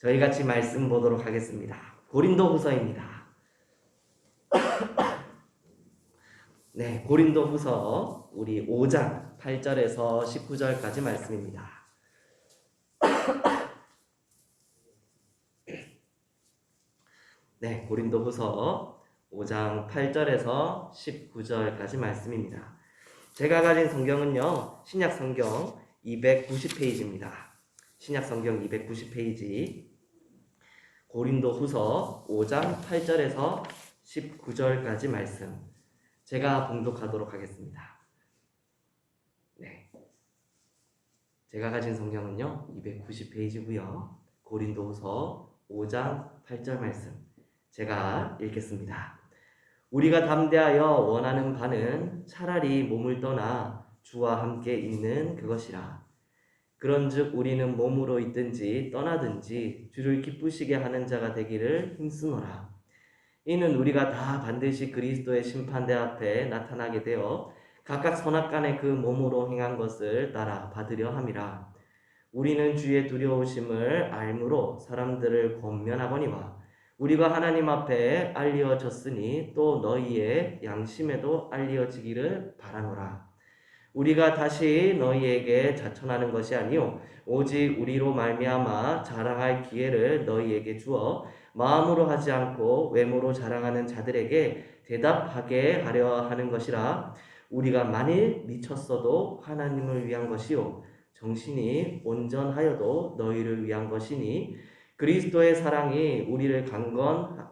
저희 같이 말씀 보도록 하겠습니다. 고린도후서입니다. 네, 고린도후서 우리 5장 8절에서 19절까지 말씀입니다. 네, 고린도후서 5장 8절에서 19절까지 말씀입니다. 제가 가진 성경은요, 신약 성경 290페이지입니다. 신약 성경 290페이지 고린도후서 5장 8절에서 19절까지 말씀 제가 봉독하도록 하겠습니다. 네, 제가 가진 성경은요 290페이지고요. 고린도후서 5장 8절 말씀 제가 읽겠습니다. 우리가 담대하여 원하는 바는 차라리 몸을 떠나 주와 함께 있는 그것이라. 그런즉 우리는 몸으로 있든지 떠나든지 주를 기쁘시게 하는 자가 되기를 힘쓰노라. 이는 우리가 다 반드시 그리스도의 심판대 앞에 나타나게 되어 각각 선악간에 그 몸으로 행한 것을 따라 받으려 함이라. 우리는 주의 두려우심을 알므로 사람들을 권면하거니와 우리가 하나님 앞에 알리어졌으니 또 너희의 양심에도 알리어지기를 바라노라. 우리가 다시 너희에게 자천하는 것이 아니요 오직 우리로 말미암아 자랑할 기회를 너희에게 주어 마음으로 하지 않고 외모로 자랑하는 자들에게 대답하게 하려 하는 것이라. 우리가 만일 미쳤어도 하나님을 위한 것이요 정신이 온전하여도 너희를 위한 것이니 그리스도의 사랑이 우리를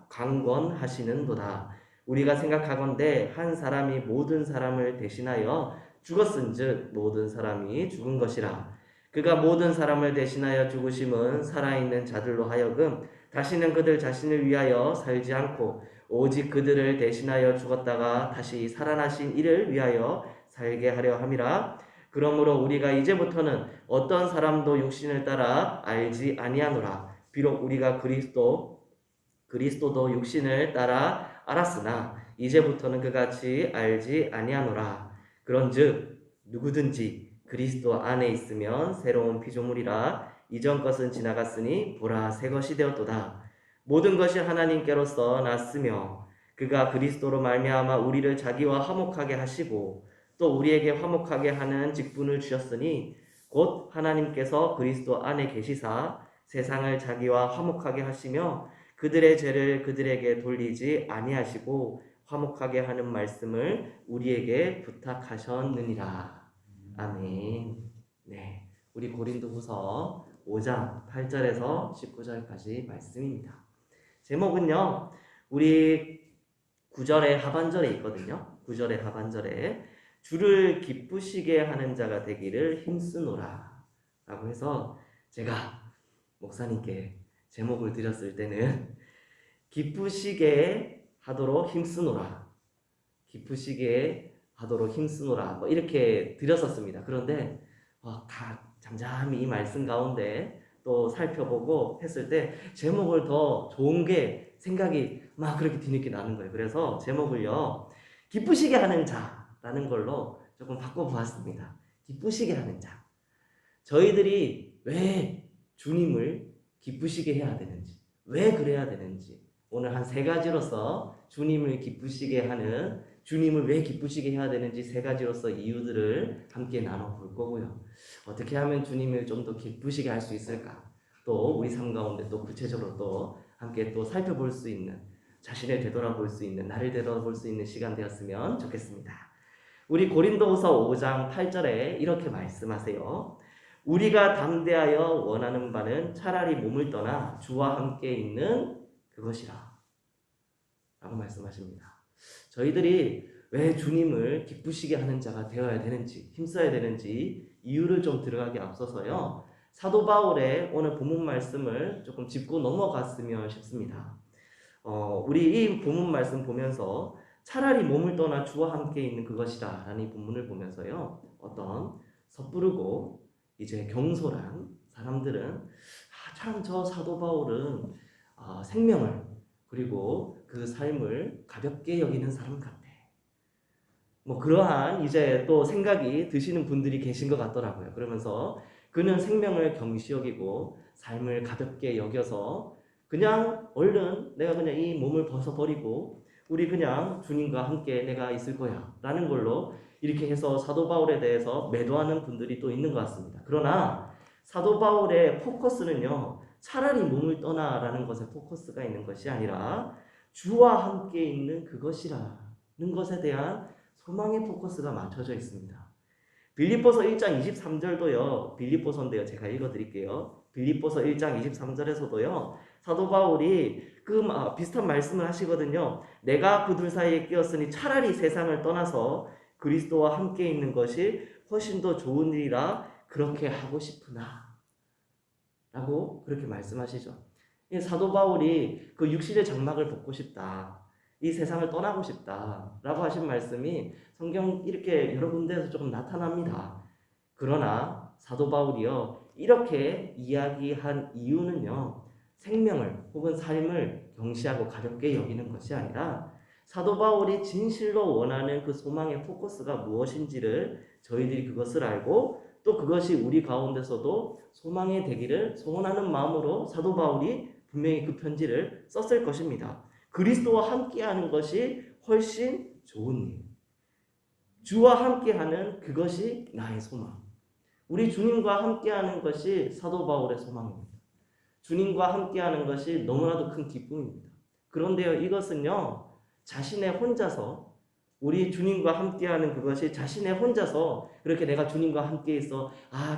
강건하시는도다. 우리가 생각하건대 한 사람이 모든 사람을 대신하여 죽었은즉 모든 사람이 죽은 것이라. 그가 모든 사람을 대신하여 죽으심은 살아있는 자들로 하여금 다시는 그들 자신을 위하여 살지 않고 오직 그들을 대신하여 죽었다가 다시 살아나신 이를 위하여 살게 하려 함이라. 그러므로 우리가 이제부터는 어떤 사람도 육신을 따라 알지 아니하노라. 비록 우리가 그리스도도 육신을 따라 알았으나 이제부터는 그같이 알지 아니하노라. 그런즉 누구든지 그리스도 안에 있으면 새로운 피조물이라. 이전 것은 지나갔으니 보라 새 것이 되었도다. 모든 것이 하나님께로서 났으며 그가 그리스도로 말미암아 우리를 자기와 화목하게 하시고 또 우리에게 화목하게 하는 직분을 주셨으니 곧 하나님께서 그리스도 안에 계시사 세상을 자기와 화목하게 하시며 그들의 죄를 그들에게 돌리지 아니하시고 화목하게 하는 말씀을 우리에게 부탁하셨느니라. 아멘. 네, 우리 고린도후서 5장 8절에서 19절까지 말씀입니다. 제목은요, 우리 9절의 하반절에 있거든요. 9절의 하반절에 주를 기쁘시게 하는 자가 되기를 힘쓰노라 라고 해서 제가 목사님께 제목을 드렸을 때는 기쁘시게 하도록 힘쓰노라, 기쁘시게 하도록 힘쓰노라 뭐 이렇게 드렸었습니다. 그런데 잠잠히 이 말씀 가운데 또 살펴보고 했을 때 제목을 더 좋은 게 생각이 막 그렇게 뒤늦게 나는 거예요. 그래서 제목을요 기쁘시게 하는 자라는 걸로 조금 바꿔보았습니다. 기쁘시게 하는 자. 저희들이 왜 주님을 기쁘시게 해야 되는지, 왜 그래야 되는지 오늘 한 세 가지로서 주님을 기쁘시게 하는, 주님을 왜 기쁘시게 해야 되는지 세 가지로서 이유들을 함께 나눠볼 거고요. 어떻게 하면 주님을 좀 더 기쁘시게 할 수 있을까? 또 우리 삶 가운데 또 구체적으로 또 함께 또 살펴볼 수 있는, 자신을 되돌아볼 수 있는, 나를 되돌아볼 수 있는 시간 되었으면 좋겠습니다. 우리 고린도후서 5장 8절에 이렇게 말씀하세요. 우리가 담대하여 원하는 바는 차라리 몸을 떠나 주와 함께 있는 그것이라 라고 말씀하십니다. 저희들이 왜 주님을 기쁘시게 하는 자가 되어야 되는지, 힘써야 되는지 이유를 좀 들어가기 앞서서요, 사도 바울의 오늘 본문 말씀을 조금 짚고 넘어갔으면 싶습니다. 우리 이 본문 말씀 보면서 차라리 몸을 떠나 주와 함께 있는 그것이다 라는 이 본문을 보면서요, 어떤 섣부르고 이제 경솔한 사람들은 참 저 사도 바울은 생명을 그리고 그 삶을 가볍게 여기는 사람 같아. 뭐 그러한 이제 또 생각이 드시는 분들이 계신 것 같더라고요. 그러면서 그는 생명을 경시 여기고 삶을 가볍게 여겨서 그냥 얼른 내가 그냥 이 몸을 벗어버리고 우리 그냥 주님과 함께 내가 있을 거야 라는 걸로 이렇게 해서 사도 바울에 대해서 매도하는 분들이 또 있는 것 같습니다. 그러나 사도 바울의 포커스는요, 차라리 몸을 떠나라는 것에 포커스가 있는 것이 아니라 주와 함께 있는 그것이라는 것에 대한 소망의 포커스가 맞춰져 있습니다. 빌립보서 1장 23절도요. 빌립보서인데요. 제가 읽어드릴게요. 빌립보서 1장 23절에서도요. 사도 바울이 비슷한 말씀을 하시거든요. 내가 그둘 사이에 끼었으니 차라리 세상을 떠나서 그리스도와 함께 있는 것이 훨씬 더 좋은 일이라 그렇게 하고 싶으나 라고 그렇게 말씀하시죠. 사도 바울이 그 육신의 장막을 벗고 싶다. 이 세상을 떠나고 싶다라고 하신 말씀이 성경 이렇게 여러 군데에서 조금 나타납니다. 그러나 사도 바울이요 이렇게 이야기한 이유는요 생명을 혹은 삶을 경시하고 가볍게 여기는 것이 아니라 사도 바울이 진실로 원하는 그 소망의 포커스가 무엇인지를 저희들이 그것을 알고 또 그것이 우리 가운데서도 소망의 되기를 소원하는 마음으로 사도 바울이 분명히 그 편지를 썼을 것입니다. 그리스도와 함께하는 것이 훨씬 좋은 일. 주와 함께하는 그것이 나의 소망. 우리 주님과 함께하는 것이 사도 바울의 소망입니다. 주님과 함께하는 것이 너무나도 큰 기쁨입니다. 그런데요, 이것은요, 자신의 혼자서 우리 주님과 함께하는 그것이 자신의 혼자서 그렇게 내가 주님과 함께 있어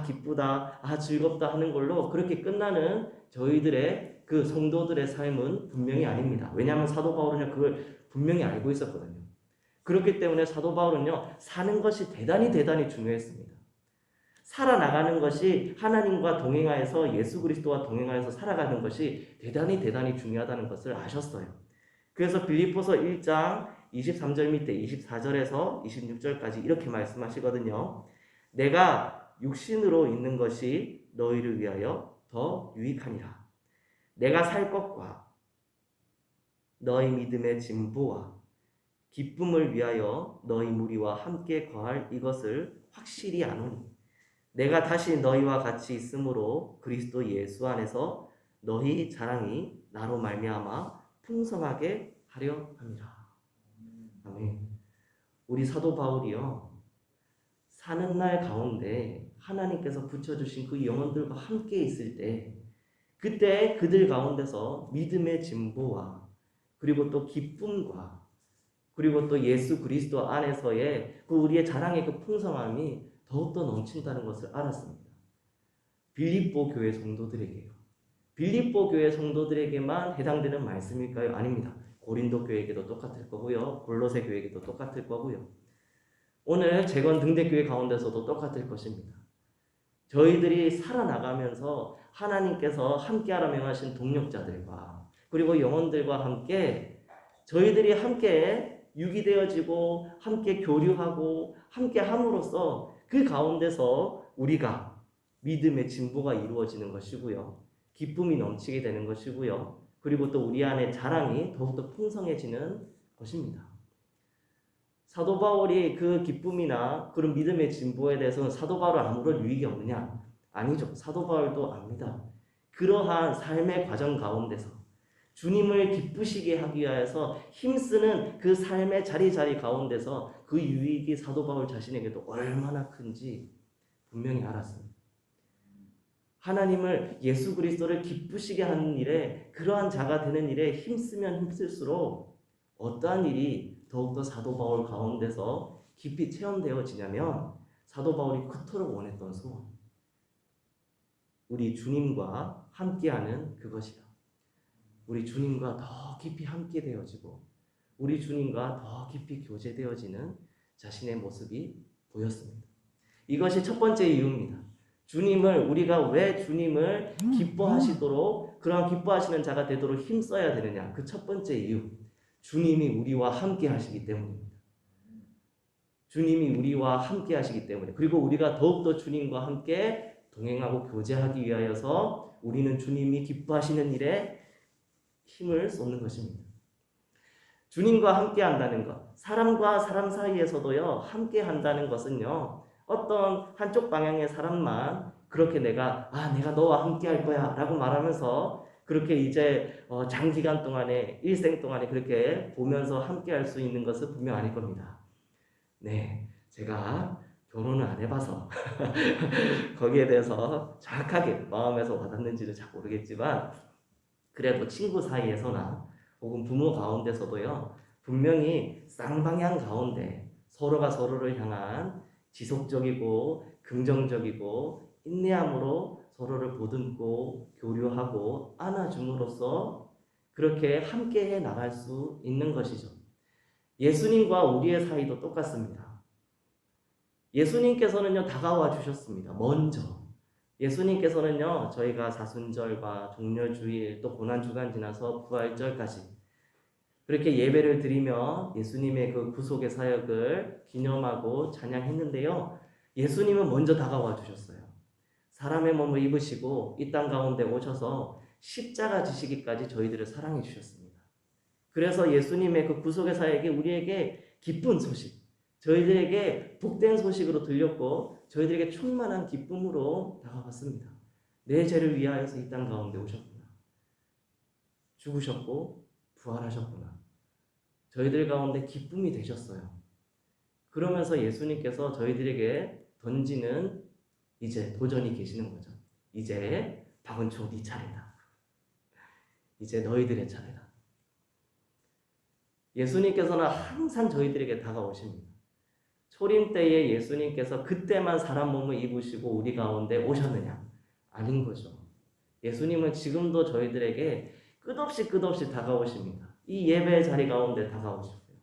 기쁘다, 즐겁다 하는 걸로 그렇게 끝나는 저희들의 그 성도들의 삶은 분명히 아닙니다. 왜냐하면 사도 바울은 그걸 분명히 알고 있었거든요. 그렇기 때문에 사도 바울은요 사는 것이 대단히 중요했습니다. 살아나가는 것이 하나님과 동행하여서 예수 그리스도와 동행하여서 살아가는 것이 대단히 중요하다는 것을 아셨어요. 그래서 빌립보서 1장 23절 밑에 24절에서 26절까지 이렇게 말씀하시거든요. 내가 육신으로 있는 것이 너희를 위하여 더 유익하니라. 내가 살 것과 너희 믿음의 진보와 기쁨을 위하여 너희 무리와 함께 거할 이것을 확실히 아노니 내가 다시 너희와 같이 있으므로 그리스도 예수 안에서 너희 자랑이 나로 말미암아 풍성하게 하려 함이라. 아멘. 우리 사도 바울이요 사는 날 가운데 하나님께서 붙여주신 그 영혼들과 함께 있을 때 그때 그들 가운데서 믿음의 진보와 그리고 또 기쁨과 그리고 또 예수 그리스도 안에서의 그 우리의 자랑의 그 풍성함이 더욱더 넘친다는 것을 알았습니다. 빌립보 교회 성도들에게요. 빌립보 교회 성도들에게만 해당되는 말씀일까요? 아닙니다. 고린도 교회에게도 똑같을 거고요. 골로새 교회에게도 똑같을 거고요. 오늘 재건 등대교회 가운데서도 똑같을 것입니다. 저희들이 살아나가면서 하나님께서 함께하라 명하신 동력자들과 그리고 영혼들과 함께 저희들이 함께 유기되어지고 함께 교류하고 함께 함으로써 그 가운데서 우리가 믿음의 진보가 이루어지는 것이고요. 기쁨이 넘치게 되는 것이고요. 그리고 또 우리 안에 자랑이 더욱더 풍성해지는 것입니다. 사도 바울이 그 기쁨이나 그런 믿음의 진보에 대해서는 사도 바울 아무런 유익이 없느냐? 아니죠. 사도 바울도 압니다. 그러한 삶의 과정 가운데서 주님을 기쁘시게 하기 위해서 힘쓰는 그 삶의 자리 가운데서 그 유익이 사도 바울 자신에게도 얼마나 큰지 분명히 알았습니다. 하나님을 예수 그리스도를 기쁘시게 하는 일에 그러한 자가 되는 일에 힘쓰면 힘쓸수록 어떠한 일이 더욱더 사도 바울 가운데서 깊이 체험되어지냐면 사도 바울이 그토록 원했던 소원 우리 주님과 함께하는 그것이다. 우리 주님과 더 깊이 함께 되어지고 우리 주님과 더 깊이 교제되어지는 자신의 모습이 보였습니다. 이것이 첫 번째 이유입니다. 우리가 왜 주님을 기뻐하시도록 그러한 기뻐하시는 자가 되도록 힘써야 되느냐. 그 첫 번째 이유. 주님이 우리와 함께 하시기 때문입니다. 주님이 우리와 함께 하시기 때문에 그리고 우리가 더욱더 주님과 함께 동행하고 교제하기 위하여서 우리는 주님이 기뻐하시는 일에 힘을 쏟는 것입니다. 주님과 함께 한다는 것, 사람과 사람 사이에서도요 함께 한다는 것은요 어떤 한쪽 방향의 사람만 그렇게 내가 너와 함께 할 거야 라고 말하면서 그렇게 이제 장기간 동안에 일생 동안에 그렇게 보면서 함께 할 수 있는 것은 분명 아닐 겁니다. 네, 제가 결혼을 안 해봐서 거기에 대해서 정확하게 마음에서 와닿는지는 잘 모르겠지만 그래도 친구 사이에서나 혹은 부모 가운데서도요 분명히 쌍방향 가운데 서로가 서로를 향한 지속적이고 긍정적이고 인내함으로 서로를 보듬고 교류하고 안아줌으로써 그렇게 함께해 나갈 수 있는 것이죠. 예수님과 우리의 사이도 똑같습니다. 예수님께서는요 다가와 주셨습니다. 먼저 예수님께서는요 저희가 사순절과 종려주일 또 고난주간 지나서 부활절까지 그렇게 예배를 드리며 예수님의 그 구속의 사역을 기념하고 찬양했는데요. 예수님은 먼저 다가와 주셨어요. 사람의 몸을 입으시고 이 땅 가운데 오셔서 십자가 지시기까지 저희들을 사랑해 주셨습니다. 그래서 예수님의 그 구속의 사역이 우리에게 기쁜 소식, 저희들에게 복된 소식으로 들렸고 저희들에게 충만한 기쁨으로 다가왔습니다. 내 죄를 위하여서 이 땅 가운데 오셨구나. 죽으셨고 부활하셨구나. 저희들 가운데 기쁨이 되셨어요. 그러면서 예수님께서 저희들에게 던지는 이제 도전이 계시는 거죠. 이제 박은초 네 차례다. 이제 너희들의 차례다. 예수님께서는 항상 저희들에게 다가오십니다. 초림 때에 예수님께서 그때만 사람 몸을 입으시고 우리 가운데 오셨느냐? 아닌 거죠. 예수님은 지금도 저희들에게 끝없이 다가오십니다. 이 예배 자리 가운데 다가오시고요.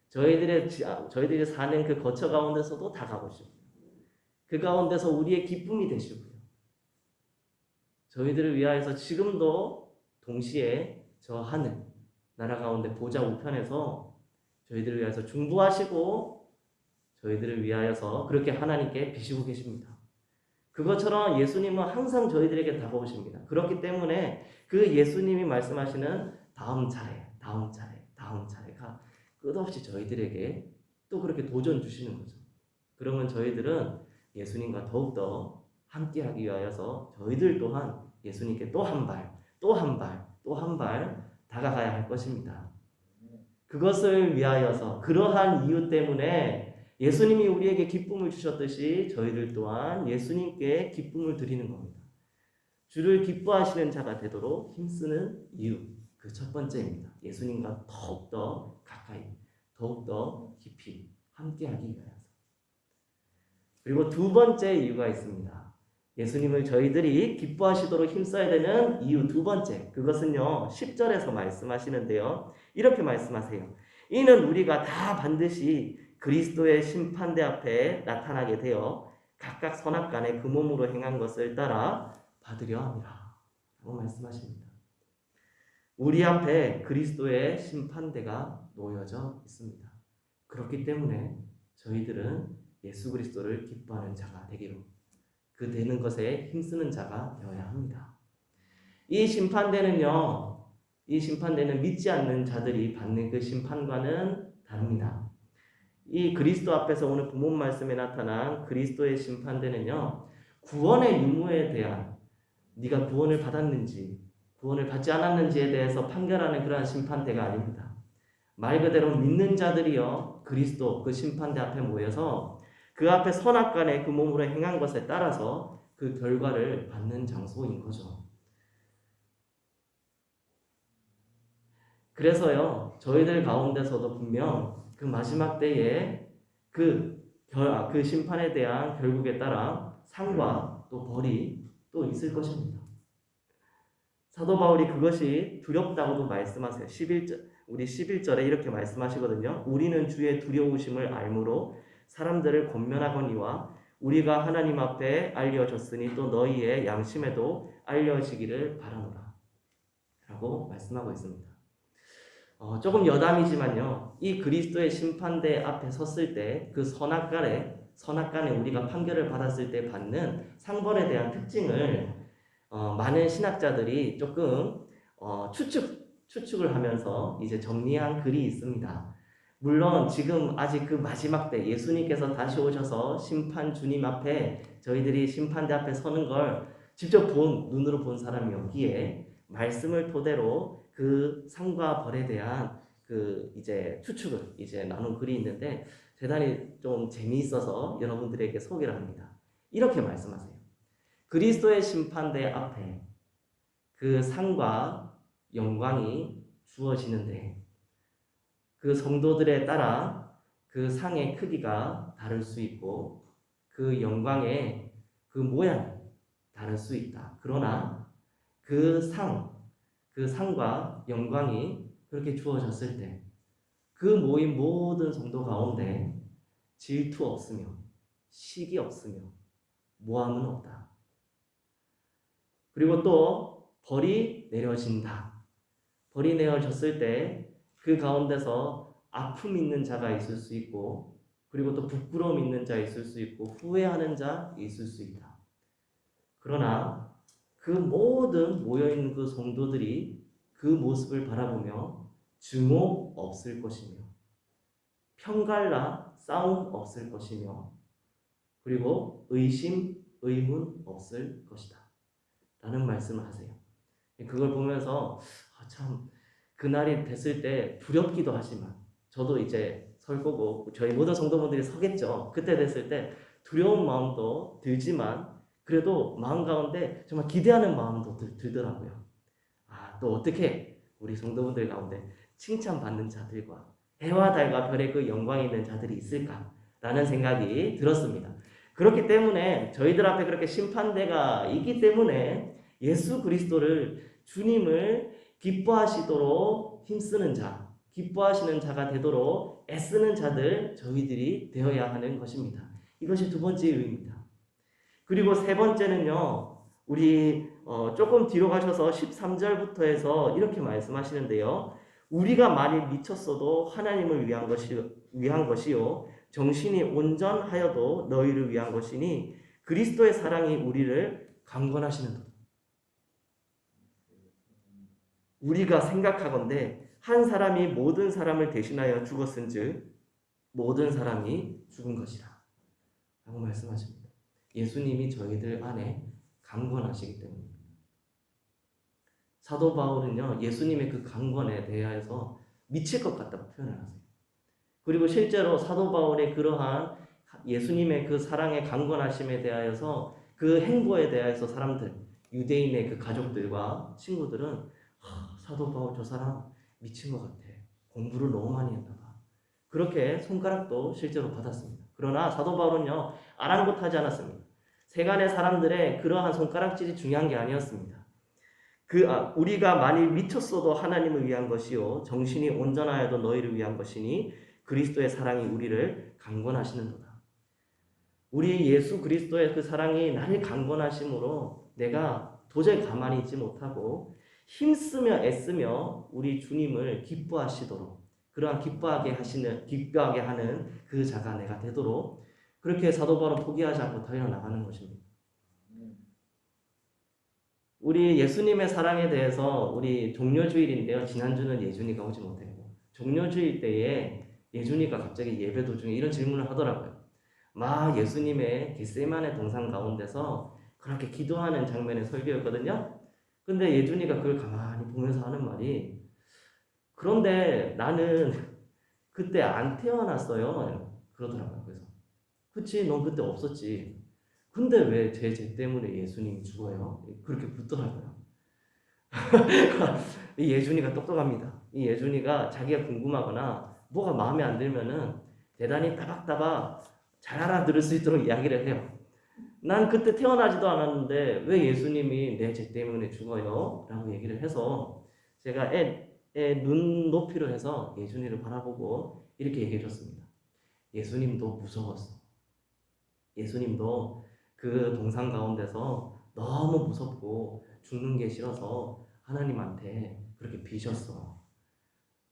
저희들이 사는 그 거처 가운데서도 다가오시고 그 가운데서 우리의 기쁨이 되시고요. 저희들을 위하여서 지금도 동시에 저 하늘 나라 가운데 보좌 우편에서 저희들을 위하여서 중보하시고 저희들을 위하여서 그렇게 하나님께 비시고 계십니다. 그것처럼 예수님은 항상 저희들에게 다가오십니다. 그렇기 때문에 그 예수님이 말씀하시는 다음 차례가 끝없이 저희들에게 또 그렇게 도전 주시는 거죠. 그러면 저희들은 예수님과 더욱더 함께하기 위하여서 저희들 또한 예수님께 또 한 발 다가가야 할 것입니다. 그것을 위하여서 그러한 이유 때문에 예수님이 우리에게 기쁨을 주셨듯이 저희들 또한 예수님께 기쁨을 드리는 겁니다. 주를 기뻐하시는 자가 되도록 힘쓰는 이유, 그 첫 번째입니다. 예수님과 더욱더 가까이, 더욱더 깊이 함께하기 위하여서. 그리고 두 번째 이유가 있습니다. 예수님을 저희들이 기뻐하시도록 힘써야 되는 이유 두 번째, 그것은요 10절에서 말씀하시는데요. 이렇게 말씀하세요. 이는 우리가 다 반드시 그리스도의 심판대 앞에 나타나게 되어 각각 선악간에 그 몸으로 행한 것을 따라 받으려 합니다. 라고 말씀하십니다. 우리 앞에 그리스도의 심판대가 놓여져 있습니다. 그렇기 때문에 저희들은 예수 그리스도를 기뻐하는 자가 되기로 그 되는 것에 힘쓰는 자가 되어야 합니다. 이 심판대는 믿지 않는 자들이 받는 그 심판과는 다릅니다. 이 그리스도 앞에서 오늘 본문 말씀에 나타난 그리스도의 심판대는요, 구원의 유무에 대한 네가 구원을 받았는지 구원을 받지 않았는지에 대해서 판결하는 그러한 심판대가 아닙니다. 말 그대로 믿는 자들이요 그리스도 그 심판대 앞에 모여서 그 앞에 선악간에 그 몸으로 행한 것에 따라서 그 결과를 받는 장소인 거죠. 그래서요 저희들 가운데서도 분명 그 마지막 때에 그 심판에 대한 결국에 따라 상과 또 벌이 또 있을 것입니다. 사도 바울이 그것이 두렵다고도 말씀하세요. 우리 11절에 이렇게 말씀하시거든요. 우리는 주의 두려우심을 알므로 사람들을 권면하거니와 우리가 하나님 앞에 알려졌으니 또 너희의 양심에도 알려지기를 바라노라 라고 말씀하고 있습니다. 조금 여담이지만요. 이 그리스도의 심판대 앞에 섰을 때 그 선악간에 우리가 판결을 받았을 때 받는 상벌에 대한 특징을 많은 신학자들이 조금 추측을 하면서 이제 정리한 글이 있습니다. 물론 지금 아직 그 마지막 때 예수님께서 다시 오셔서 심판 주님 앞에 저희들이 심판대 앞에 서는 걸 직접 눈으로 본 사람이 없기에 말씀을 토대로 그 상과 벌에 대한 그 이제 추측을 이제 나눈 글이 있는데 대단히 좀 재미있어서 여러분들에게 소개를 합니다. 이렇게 말씀하세요. 그리스도의 심판대 앞에 그 상과 영광이 주어지는데 그 성도들에 따라 그 상의 크기가 다를 수 있고 그 영광의 그 모양이 다를 수 있다. 그러나 그 상과 영광이 그렇게 주어졌을 때 그 모인 모든 성도 가운데 질투 없으며 시기 없으며 모함은 없다. 그리고 또 벌이 내려진다. 벌이 내려졌을 때 그 가운데서 아픔 있는 자가 있을 수 있고 그리고 또 부끄러움 있는 자 있을 수 있고 후회하는 자 있을 수 있다. 그러나 그 모든 모여있는 그 성도들이 그 모습을 바라보며 증오 없을 것이며 편갈라 싸움 없을 것이며 그리고 의심, 의문 없을 것이다. 라는 말씀을 하세요. 그걸 보면서 참 그날이 됐을 때 두렵기도 하지만 저도 이제 설 거고 저희 모든 성도분들이 서겠죠. 그때 됐을 때 두려운 마음도 들지만 그래도 마음 가운데 정말 기대하는 마음도 들더라고요. 또 어떻게 우리 성도분들 가운데 칭찬받는 자들과 해와 달과 별의 그 영광이 있는 자들이 있을까라는 생각이 들었습니다. 그렇기 때문에 저희들 앞에 그렇게 심판대가 있기 때문에 예수 그리스도를 주님을 기뻐하시도록 힘쓰는 자, 기뻐하시는 자가 되도록 애쓰는 자들 저희들이 되어야 하는 것입니다. 이것이 두 번째 의미입니다. 그리고 세 번째는요. 우리 조금 뒤로 가셔서 13절부터 해서 이렇게 말씀하시는데요. 우리가 만일 미쳤어도 하나님을 위한 것이요 정신이 온전하여도 너희를 위한 것이니 그리스도의 사랑이 우리를 강권하시는 것. 우리가 생각하건대 한 사람이 모든 사람을 대신하여 죽었은즉 모든 사람이 죽은 것이라 라고 말씀하십니다. 예수님이 저희들 안에 강권하시기 때문입니다. 사도 바울은요 예수님의 그 강권에 대하여서 미칠 것 같다고 표현을 하세요. 그리고 실제로 사도 바울의 그러한 예수님의 그 사랑의 강권하심에 대하여서 그 행보에 대하여서 사람들 유대인의 그 가족들과 친구들은 사도 바울 저 사람 미친 것 같아. 공부를 너무 많이 했나 봐. 그렇게 손가락도 실제로 받았습니다. 그러나 사도 바울은요 아랑곳하지 않았습니다. 세간의 사람들의 그러한 손가락질이 중요한 게 아니었습니다. 우리가 만일 미쳤어도 하나님을 위한 것이요 정신이 온전하여도 너희를 위한 것이니 그리스도의 사랑이 우리를 강권하시는도다. 우리 예수 그리스도의 그 사랑이 나를 강권하심으로 내가 도저히 가만히 있지 못하고 힘쓰며 애쓰며 우리 주님을 기뻐하시도록 그러한 기뻐하게 하는 그 자가 내가 되도록 그렇게 사도 바울은 포기하지 않고 달려나가는 것입니다. 우리 예수님의 사랑에 대해서 우리 종료주일인데요. 지난주는 예준이가 오지 못했고 종료주일 때에 예준이가 갑자기 예배 도중에 이런 질문을 하더라고요. 예수님의 겟세마네 동산 가운데서 그렇게 기도하는 장면의 설교였거든요. 근데 예준이가 그걸 가만히 보면서 하는 말이 그런데 나는 그때 안 태어났어요. 그러더라고요. 그래서 그치 넌 그때 없었지. 근데 왜 제 죄 때문에 예수님이 죽어요? 그렇게 묻더라고요. 이 예준이가 똑똑합니다. 이 예준이가 자기가 궁금하거나 뭐가 마음에 안 들면은 대단히 따박따박 잘 알아들을 수 있도록 이야기를 해요. 난 그때 태어나지도 않았는데 왜 예수님이 내 죄 때문에 죽어요? 라고 얘기를 해서 제가 애 눈 높이로 해서 예준이를 바라보고 이렇게 얘기해 줬습니다. 예수님도 무서웠어. 예수님도 그 동상 가운데서 너무 무섭고 죽는 게 싫어서 하나님한테 그렇게 비셨어.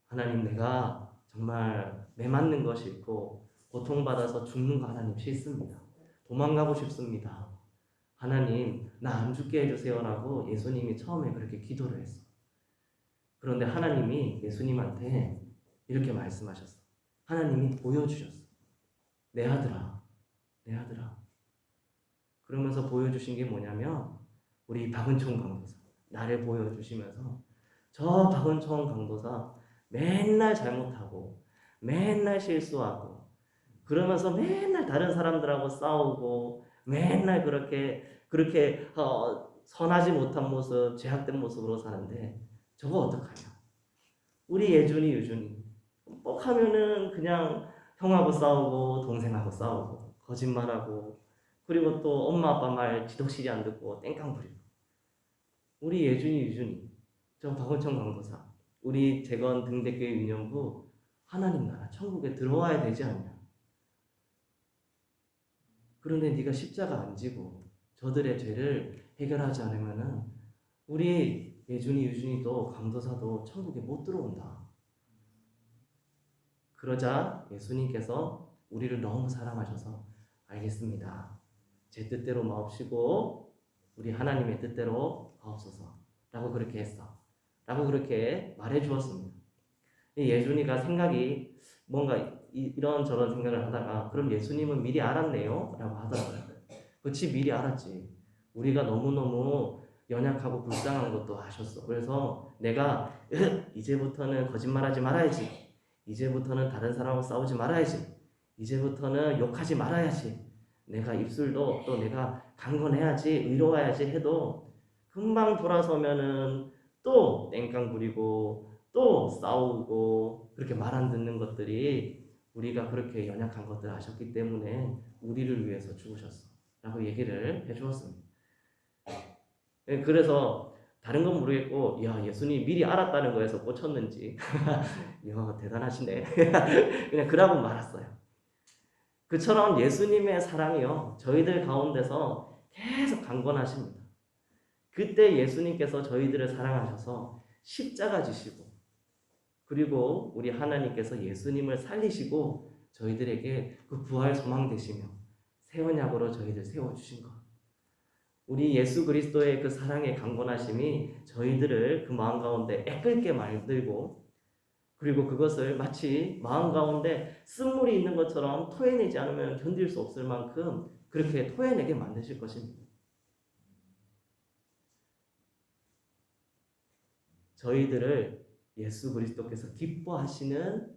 하나님 내가 정말 매맞는 거 싫고 고통받아서 죽는 거 하나님 싫습니다. 도망가고 싶습니다. 하나님 나 안 죽게 해주세요라고 예수님이 처음에 그렇게 기도를 했어. 그런데 하나님이 예수님한테 이렇게 말씀하셨어. 하나님이 보여주셨어. 내 아들아, 내 아들아. 그러면서 보여주신 게 뭐냐면 우리 박은총 강도사 나를 보여주시면서 저 박은총 강도사 맨날 잘못하고 맨날 실수하고 그러면서 맨날 다른 사람들하고 싸우고 맨날 그렇게 선하지 못한 모습, 죄악된 모습으로 사는데 저거 어떡하냐? 우리 예준이, 유준이 뻑 하면은 그냥 형하고 싸우고 동생하고 싸우고 거짓말하고 그리고 또 엄마 아빠 말 지독실이 안 듣고 땡깡 부리고 우리 예준이, 유준이 저 박원청 강도사 우리 재건 등대교회 유년부 하나님 나라 천국에 들어와야 되지 않냐? 그런데 네가 십자가 안 지고 저들의 죄를 해결하지 않으면은 우리 예준이, 유준이도 강도사도 천국에 못 들어온다. 그러자 예수님께서 우리를 너무 사랑하셔서 알겠습니다. 제 뜻대로 마옵시고 우리 하나님의 뜻대로 하옵소서 라고 그렇게 했어. 라고 그렇게 말해 주었습니다. 예준이가 생각이 뭔가 이런저런 생각을 하다가 그럼 예수님은 미리 알았네요? 라고 하더라고요. 그렇지 미리 알았지. 우리가 너무너무 연약하고 불쌍한 것도 아셨어. 그래서 내가 이제부터는 거짓말하지 말아야지. 이제부터는 다른 사람하고 싸우지 말아야지. 이제부터는 욕하지 말아야지. 내가 입술도 또 내가 강건해야지, 의로워야지 해도 금방 돌아서면은 또 땡깡 부리고 또 싸우고 그렇게 말 안 듣는 것들이 우리가 그렇게 연약한 것들 아셨기 때문에 우리를 위해서 죽으셨어. 라고 얘기를 해주었습니다. 그래서 다른 건 모르겠고, 야, 예수님이 미리 알았다는 거에서 꽂혔는지, 야, 대단하시네. 그냥 그러고 말았어요. 그처럼 예수님의 사랑이요, 저희들 가운데서 계속 강건하십니다. 그때 예수님께서 저희들을 사랑하셔서 십자가 지시고, 그리고 우리 하나님께서 예수님을 살리시고, 저희들에게 그 부활 소망 되시며, 새 언약으로 저희들 세워주신 것. 우리 예수 그리스도의 그 사랑의 강건하심이 저희들을 그 마음 가운데 애끓게 만들고 그리고 그것을 마치 마음 가운데 쓴물이 있는 것처럼 토해내지 않으면 견딜 수 없을 만큼 그렇게 토해내게 만드실 것입니다. 저희들을 예수 그리스도께서 기뻐하시는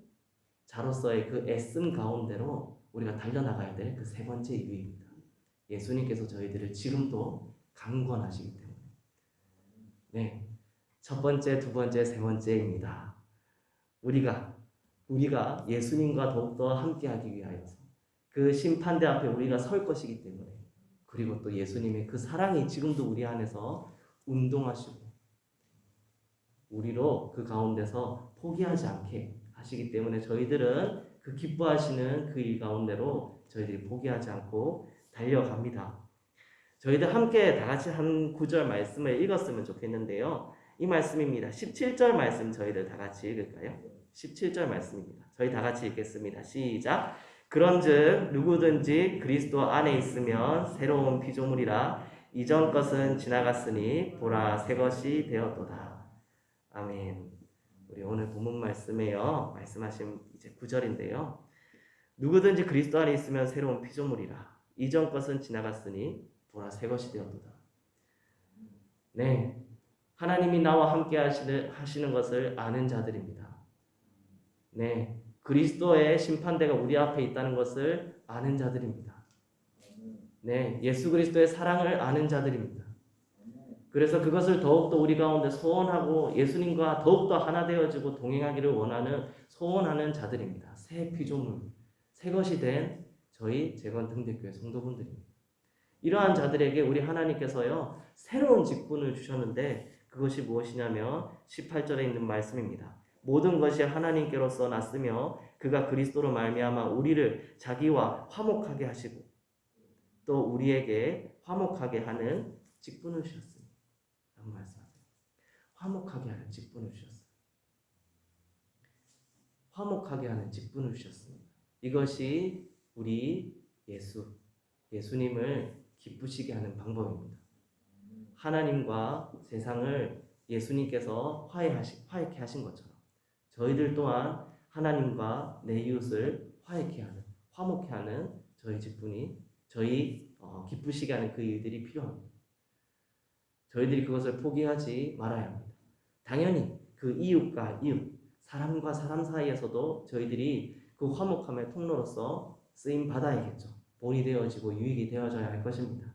자로서의 그 애씀 가운데로 우리가 달려나가야 될 그 세 번째 이유입니다. 예수님께서 저희들을 지금도 강권하시기 때문에. 네, 첫 번째, 두 번째, 세 번째입니다. 우리가 예수님과 더욱더 함께하기 위하여서 그 심판대 앞에 우리가 설 것이기 때문에 그리고 또 예수님의 그 사랑이 지금도 우리 안에서 운동하시고 우리로 그 가운데서 포기하지 않게 하시기 때문에 저희들은 그 기뻐하시는 그 일 가운데로 저희들이 포기하지 않고 달려갑니다. 저희들 함께 다 같이 한 구절 말씀을 읽었으면 좋겠는데요. 이 말씀입니다. 17절 말씀 저희들 다 같이 읽을까요? 17절 말씀입니다. 저희 다 같이 읽겠습니다. 시작. 그런즉 누구든지 그리스도 안에 있으면 새로운 피조물이라 이전 것은 지나갔으니 보라 새 것이 되었도다. 아멘. 우리 오늘 본문 말씀에요. 말씀하신 이제 9절인데요. 누구든지 그리스도 안에 있으면 새로운 피조물이라. 이전 것은 지나갔으니 보라 새 것이 되었도다. 네, 하나님이 나와 함께 하시는 것을 아는 자들입니다. 네, 그리스도의 심판대가 우리 앞에 있다는 것을 아는 자들입니다. 네, 예수 그리스도의 사랑을 아는 자들입니다. 그래서 그것을 더욱더 우리 가운데 소원하고 예수님과 더욱더 하나 되어지고 동행하기를 원하는 소원하는 자들입니다. 새 피조물, 새 것이 된 저희 재건 등대교회 성도분들입니다. 이러한 자들에게 우리 하나님께서요 새로운 직분을 주셨는데 그것이 무엇이냐면 18절에 있는 말씀입니다. 모든 것이 하나님께로서 났으며 그가 그리스도로 말미암아 우리를 자기와 화목하게 하시고 또 우리에게 화목하게 하는 직분을 주셨습니다. 라고 말씀하세요. 화목하게 하는 직분을 주셨어요. 화목하게 하는 직분을 주셨습니다. 이것이 우리 예수님을 기쁘시게 하는 방법입니다. 하나님과 세상을 예수님께서 화해케 하신 것처럼 저희들 또한 하나님과 내 이웃을 화해케 하는, 화목케 하는 저희 직분이, 저희 기쁘시게 하는 그 일들이 필요합니다. 저희들이 그것을 포기하지 말아야 합니다. 당연히 그 이웃과 이웃, 사람과 사람 사이에서도 저희들이 그 화목함의 통로로서 쓰임 받아야겠죠. 본이 되어지고 유익이 되어져야 할 것입니다.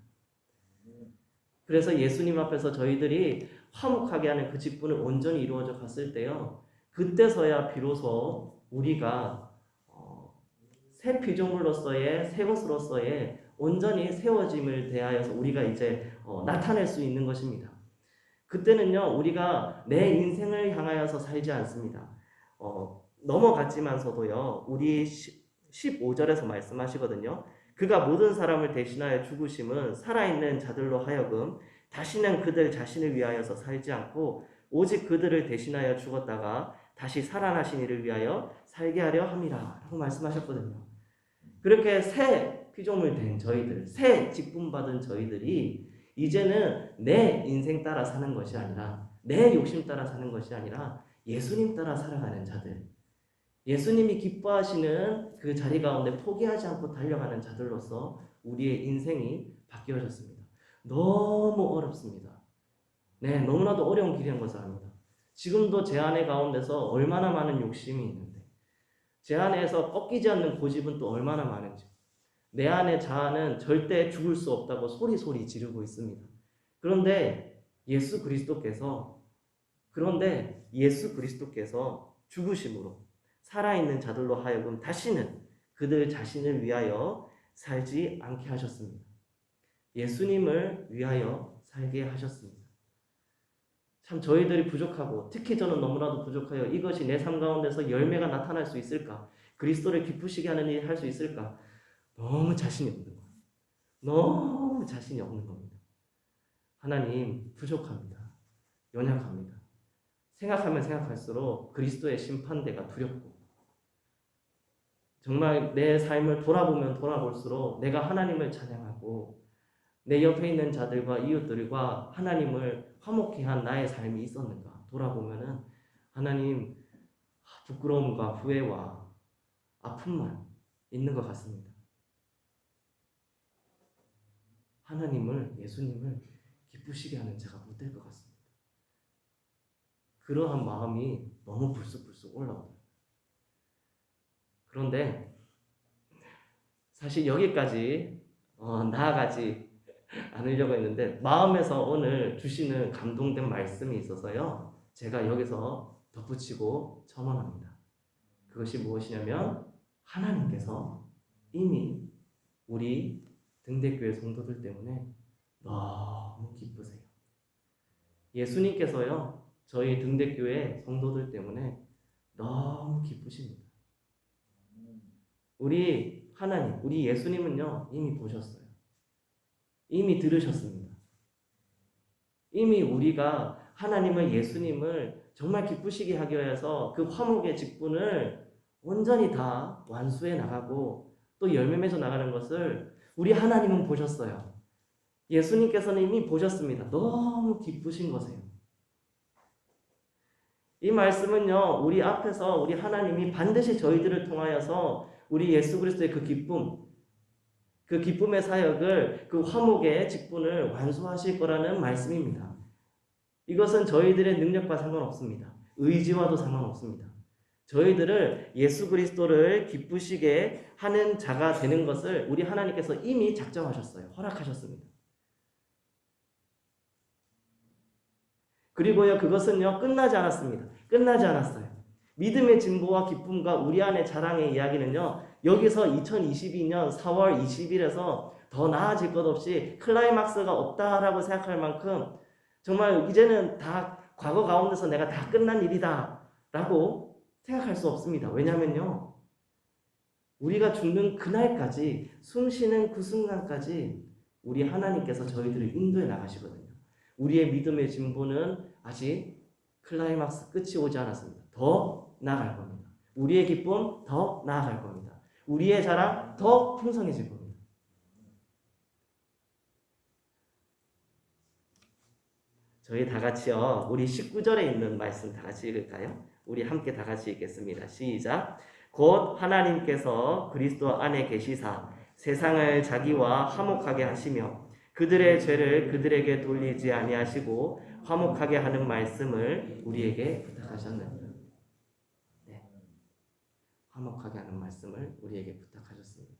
그래서 예수님 앞에서 저희들이 화목하게 하는 그 직분을 온전히 이루어져 갔을 때요, 그때서야 비로소 우리가 새 피조물로서의, 새 것으로서의 온전히 세워짐을 대하여서 우리가 이제 나타낼 수 있는 것입니다. 그때는요, 우리가 내 인생을 향하여서 살지 않습니다. 넘어갔지만서도요, 우리 15절에서 말씀하시거든요. 그가 모든 사람을 대신하여 죽으심은 살아있는 자들로 하여금 다시는 그들 자신을 위하여서 살지 않고 오직 그들을 대신하여 죽었다가 다시 살아나신 이를 위하여 살게 하려 함이라 라고 말씀하셨거든요. 그렇게 새 피조물 된 저희들, 새 직분 받은 저희들이 이제는 내 인생 따라 사는 것이 아니라, 내 욕심 따라 사는 것이 아니라 예수님 따라 살아가는 자들, 예수님이 기뻐하시는 그 자리 가운데 포기하지 않고 달려가는 자들로서 우리의 인생이 바뀌어졌습니다. 너무 어렵습니다. 네, 너무나도 어려운 길인 것을 압니다. 지금도 제 안의 가운데서 얼마나 많은 욕심이 있는데, 제 안에서 꺾이지 않는 고집은 또 얼마나 많은지, 내 안의 자아는 절대 죽을 수 없다고 소리소리 지르고 있습니다. 그런데 예수 그리스도께서 죽으심으로 살아있는 자들로 하여금 다시는 그들 자신을 위하여 살지 않게 하셨습니다. 예수님을 위하여 살게 하셨습니다. 참 저희들이 부족하고, 특히 저는 너무나도 부족하여 이것이 내 삶 가운데서 열매가 나타날 수 있을까? 그리스도를 기쁘시게 하는 일을 할 수 있을까? 너무 자신이 없는 거예요. 너무 자신이 없는 겁니다. 하나님, 부족합니다. 연약합니다. 생각하면 생각할수록 그리스도의 심판대가 두렵고, 정말 내 삶을 돌아보면 돌아볼수록 내가 하나님을 찬양하고 내 옆에 있는 자들과 이웃들과 하나님을 화목케 한 나의 삶이 있었는가 돌아보면은 하나님, 부끄러움과 후회와 아픔만 있는 것 같습니다. 하나님을, 예수님을 기쁘시게 하는 자가 못 될 것 같습니다. 그러한 마음이 너무 불쑥불쑥 올라오더라고요. 그런데 사실 여기까지 나아가지 않으려고 했는데, 마음에서 오늘 주시는 감동된 말씀이 있어서요, 제가 여기서 덧붙이고 첨언합니다. 그것이 무엇이냐면, 하나님께서 이미 우리 등대교회 성도들 때문에 너무 기쁘세요. 예수님께서요, 저희 등대교회 성도들 때문에 너무 기쁘십니다. 우리 하나님, 우리 예수님은요, 이미 보셨어요. 이미 들으셨습니다. 이미 우리가 하나님을, 예수님을 정말 기쁘시게 하기 위해서 그 화목의 직분을 온전히 다 완수해 나가고 또 열매 맺어 나가는 것을 우리 하나님은 보셨어요. 예수님께서는 이미 보셨습니다. 너무 기쁘신 거세요. 이 말씀은요, 우리 앞에서 우리 하나님이 반드시 저희들을 통하여서 우리 예수 그리스도의 그 기쁨, 그 기쁨의 사역을, 그 화목의 직분을 완수하실 거라는 말씀입니다. 이것은 저희들의 능력과 상관없습니다. 의지와도 상관없습니다. 저희들을 예수 그리스도를 기쁘시게 하는 자가 되는 것을 우리 하나님께서 이미 작정하셨어요. 허락하셨습니다. 그리고요, 그것은요, 끝나지 않았습니다. 끝나지 않았어요. 믿음의 진보와 기쁨과 우리 안의 자랑의 이야기는요, 여기서 2022년 4월 20일에서 더 나아질 것 없이 클라이막스가 없다라고 생각할 만큼 정말 이제는 다 과거 가운데서 내가 다 끝난 일이다 라고 생각할 수 없습니다. 왜냐면요, 우리가 죽는 그날까지, 숨 쉬는 그 순간까지 우리 하나님께서 저희들을 인도해 나가시거든요. 우리의 믿음의 진보는 아직 클라이막스 끝이 오지 않았습니다. 더 나아갈 겁니다. 우리의 기쁨 더 나아갈 겁니다. 우리의 자랑 더 풍성해질 겁니다. 저희 다 같이요. 우리 19절에 있는 말씀 다 같이 읽을까요? 우리 함께 다 같이 읽겠습니다. 시작. 곧 하나님께서 그리스도 안에 계시사 세상을 자기와 화목하게 하시며 그들의 죄를 그들에게 돌리지 아니하시고 화목하게 하는 말씀을 우리에게 부탁하셨느니라. 네. 화목하게 하는 말씀을 우리에게 부탁하셨습니다.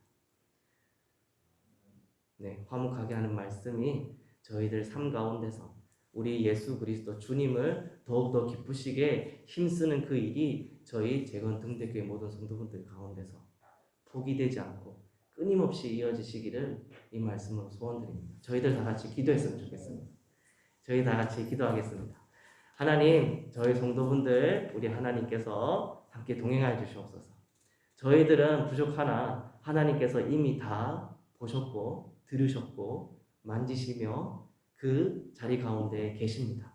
네, 화목하게 하는 말씀이 저희들 삶 가운데서 우리 예수 그리스도 주님을 더욱더 기쁘시게 힘쓰는 그 일이 저희 재건 등대교회 모든 성도분들 가운데서 포기되지 않고 끊임없이 이어지시기를 이 말씀으로 소원드립니다. 저희들 다 같이 기도했으면 좋겠습니다. 저희 다 같이 기도하겠습니다. 하나님, 저희 성도분들 우리 하나님께서 함께 동행하여 주시옵소서. 저희들은 부족하나 하나님께서 이미 다 보셨고 들으셨고 만지시며 그 자리 가운데 계십니다.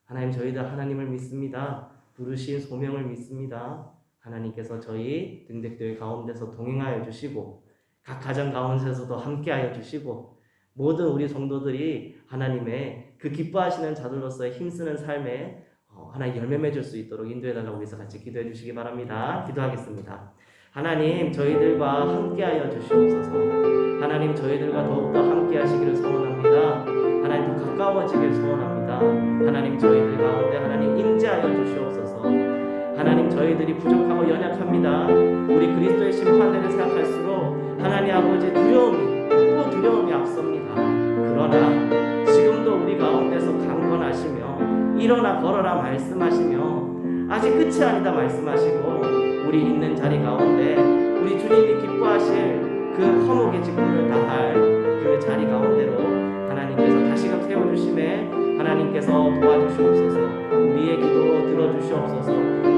하나님, 저희들 하나님을 믿습니다. 부르신 소명을 믿습니다. 하나님께서 저희 등대교회 가운데서 동행하여 주시고 각 가정 가운데서도 함께하여 주시고 모든 우리 성도들이 하나님의 그 기뻐하시는 자들로서의 힘쓰는 삶에 하나님 열매 맺을 수 있도록 인도해달라고 위해서 같이 기도해 주시기 바랍니다. 기도하겠습니다. 하나님, 저희들과 함께하여 주시옵소서. 하나님, 저희들과 더욱더 함께하시기를 소원합니다. 하나님, 더 가까워지길 소원합니다. 하나님, 저희들 가운데 하나님 임재하여 주시옵소서. 하나님, 저희들이 부족하고 연약합니다. 우리 그리스도의 심판대를 생각할수록 하나님 아버지 두려움이 앞섭니다. 그러나 지금도 우리 가운데서 강권하시며 일어나 걸어라 말씀하시며 아직 끝이 아니다 말씀하시고 우리 있는 자리 가운데 우리 주님이 기뻐하실 그 화목의 직분을 다할 그 자리 가운데로 하나님께서 다시금 세워주심에 하나님께서 도와주시옵소서. 우리의 기도 들어주시옵소서.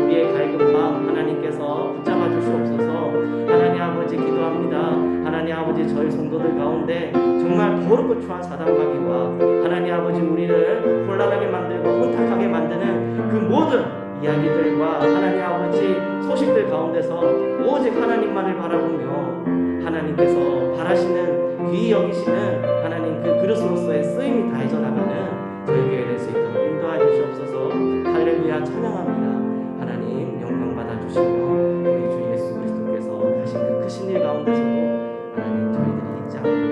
우리의 갈급 마음 하나님께서 붙잡아 주시옵소서. 하나님 아버지 기도합니다. 하나님 아버지 저희 성도들 가운데 정말 더럽고 추한 사단마귀와 하나님 아버지 우리를 혼란하게 만들고 혼탁하게 만드는 그 모든 이야기들과 하나님 아버지 소식들 가운데서 오직 하나님만을 바라보며 하나님께서 바라시는 귀히 여기시는 하나님 그 그릇으로서의 쓰임이 다해져 나가는 저희 교회 될 수 있도록 인도하여 주시옵소서. 할렐루야 찬양합니다. 하나님 영광 받아주시며 우리 주 예수 그리스도께서 하신 그 크신 일 가운데서도 하나님 저희들이 잊지 않고